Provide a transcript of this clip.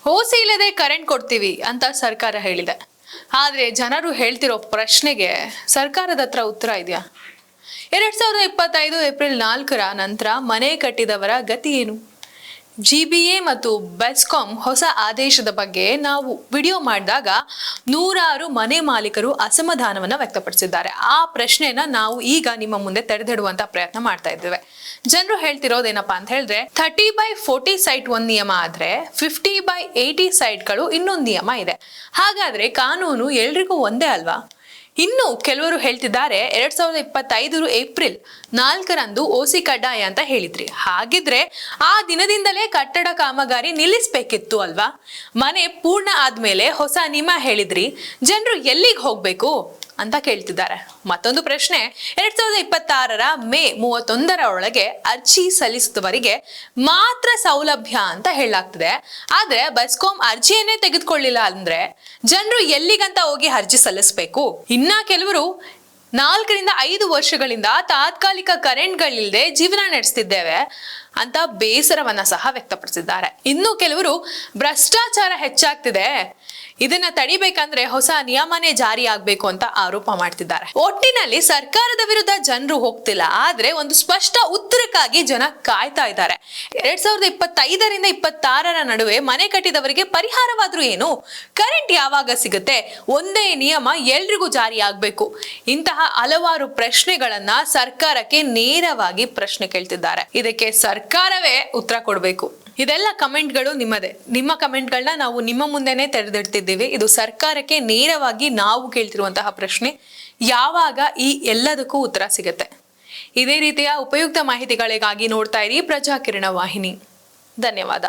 ಓಸಿ ಇಲ್ಲದೆ ಕರೆಂಟ್ ಕೊಡ್ತೀವಿ ಅಂತ ಸರ್ಕಾರ ಹೇಳಿದೆ. ಆದ್ರೆ ಜನರು ಹೇಳ್ತಿರೋ ಪ್ರಶ್ನೆಗೆ ಸರ್ಕಾರದ ಹತ್ರ ಉತ್ತರ ಇದೆಯಾ? 2025 ಏಪ್ರಿಲ್ 4ರ ನಂತರ ಮನೆ ಕಟ್ಟಿದವರ ಗತಿ ಏನು? ಜಿಬಿಎ ಮತ್ತು ಬೆಸ್ಕಾಂ ಹೊಸ ಆದೇಶದ ಬಗ್ಗೆ ನಾವು ವಿಡಿಯೋ ಮಾಡಿದಾಗ ನೂರಾರು ಮನೆ ಮಾಲೀಕರು ಅಸಮಾಧಾನವನ್ನ ವ್ಯಕ್ತಪಡಿಸಿದ್ದಾರೆ. ಆ ಪ್ರಶ್ನೆನ ನಾವು ಈಗ ನಿಮ್ಮ ಮುಂದೆ ತೆರೆದಿಡುವಂತ ಪ್ರಯತ್ನ ಮಾಡ್ತಾ ಇದ್ದೇವೆ. ಜನರು ಹೇಳ್ತಿರೋದೇನಪ್ಪಾ ಅಂತ ಹೇಳಿದ್ರೆ 30/40 ಸೈಟ್ ಒಂದ್ ನಿಯಮ ಆದ್ರೆ 50/80 ಸೈಟ್ಗಳು ಇನ್ನೊಂದು ನಿಯಮ ಇದೆ. ಹಾಗಾದ್ರೆ ಕಾನೂನು ಎಲ್ರಿಗೂ ಒಂದೇ ಅಲ್ವಾ? ಇನ್ನು ಕೆಲವರು ಹೇಳ್ತಿದ್ದಾರೆ 2025 ಏಪ್ರಿಲ್ 4ರಂದು ಓಸಿ ಕಡ್ಡಾಯ ಅಂತ ಹೇಳಿದ್ರಿ. ಹಾಗಿದ್ರೆ ಆ ದಿನದಿಂದಲೇ ಕಟ್ಟಡ ಕಾಮಗಾರಿ ನಿಲ್ಲಿಸ್ಬೇಕಿತ್ತು ಅಲ್ವಾ? ಮನೆ ಪೂರ್ಣ ಆದ್ಮೇಲೆ ಹೊಸ ನಿಯಮ ಹೇಳಿದ್ರಿ, ಜನರು ಎಲ್ಲಿಗೆ ಹೋಗ್ಬೇಕು ಅಂತ ಕೇಳ್ತಿದ್ದಾರೆ. ಮತ್ತೊಂದು ಪ್ರಶ್ನೆ, 2026 ಮೇ 31 ಒಳಗೆ ಅರ್ಜಿ ಸಲ್ಲಿಸಿದವರಿಗೆ ಮಾತ್ರ ಸೌಲಭ್ಯ ಅಂತ ಹೇಳಲಾಗ್ತದೆ. ಆದ್ರೆ ಬೆಸ್ಕಾಂ ಅರ್ಜಿಯನ್ನೇ ತೆಗೆದುಕೊಳ್ಳಿಲ್ಲ ಅಂದ್ರೆ ಜನರು ಎಲ್ಲಿಗಂತ ಹೋಗಿ ಅರ್ಜಿ ಸಲ್ಲಿಸಬೇಕು? ಇನ್ನ ಕೆಲವರು 4 ರಿಂದ 5 ವರ್ಷಗಳಿಂದ ತಾತ್ಕಾಲಿಕ ಕರೆಂಟ್ಗಳಿಲ್ಲದೆ ಜೀವನ ನಡೆಸ್ತಿದ್ದೇವೆ ಅಂತ ಬೇಸರವನ್ನ ಸಹ ವ್ಯಕ್ತಪಡಿಸಿದ್ದಾರೆ. ಇನ್ನು ಕೆಲವರು ಭ್ರಷ್ಟಾಚಾರ ಹೆಚ್ಚಾಗ್ತಿದೆ, ಇದನ್ನ ತಡಿಬೇಕಂದ್ರೆ ಹೊಸ ನಿಯಮನೇ ಜಾರಿ ಆಗ್ಬೇಕು ಅಂತ ಆರೋಪ ಮಾಡ್ತಿದ್ದಾರೆ. ಒಟ್ಟಿನಲ್ಲಿ ಸರ್ಕಾರದ ವಿರುದ್ಧ ಜನರು ಹೋಗ್ತಿಲ್ಲ, ಆದ್ರೆ ಒಂದು ಸ್ಪಷ್ಟ ಉತ್ತರಕ್ಕಾಗಿ ಜನ ಕಾಯ್ತಾ ಇದ್ದಾರೆ. 2025 ರಿಂದ 26 ನಡುವೆ ಮನೆ ಕಟ್ಟಿದವರಿಗೆ ಪರಿಹಾರವಾದ್ರೂ ಏನು? ಕರೆಂಟ್ ಯಾವಾಗ ಸಿಗುತ್ತೆ? ಒಂದೇ ನಿಯಮ ಎಲ್ರಿಗೂ ಜಾರಿ ಆಗ್ಬೇಕು. ಇಂತಹ ಹಲವಾರು ಪ್ರಶ್ನೆಗಳನ್ನ ಸರ್ಕಾರಕ್ಕೆ ನೇರವಾಗಿ ಪ್ರಶ್ನೆ ಕೇಳ್ತಿದ್ದಾರೆ. ಇದಕ್ಕೆ ಸರ್ಕಾರವೇ ಉತ್ತರ ಕೊಡಬೇಕು. ಇದೆಲ್ಲ ಕಮೆಂಟ್ಗಳು ನಿಮ್ಮದೇ. ನಿಮ್ಮ ಕಮೆಂಟ್ಗಳನ್ನ ನಾವು ನಿಮ್ಮ ಮುಂದೆನೆ ತೆರೆದಿಡ್ತಿದ್ದೀವಿ. ಇದು ಸರ್ಕಾರಕ್ಕೆ ನೇರವಾಗಿ ನಾವು ಕೇಳ್ತಿರುವಂತಹ ಪ್ರಶ್ನೆ. ಯಾವಾಗ ಈ ಎಲ್ಲದಕ್ಕೂ ಉತ್ತರ ಸಿಗುತ್ತೆ? ಇದೇ ರೀತಿಯ ಉಪಯುಕ್ತ ಮಾಹಿತಿಗಳಿಗಾಗಿ ನೋಡ್ತಾ ಇರಿ ಪ್ರಜಾಕಿರಣ ವಾಹಿನಿ. ಧನ್ಯವಾದ.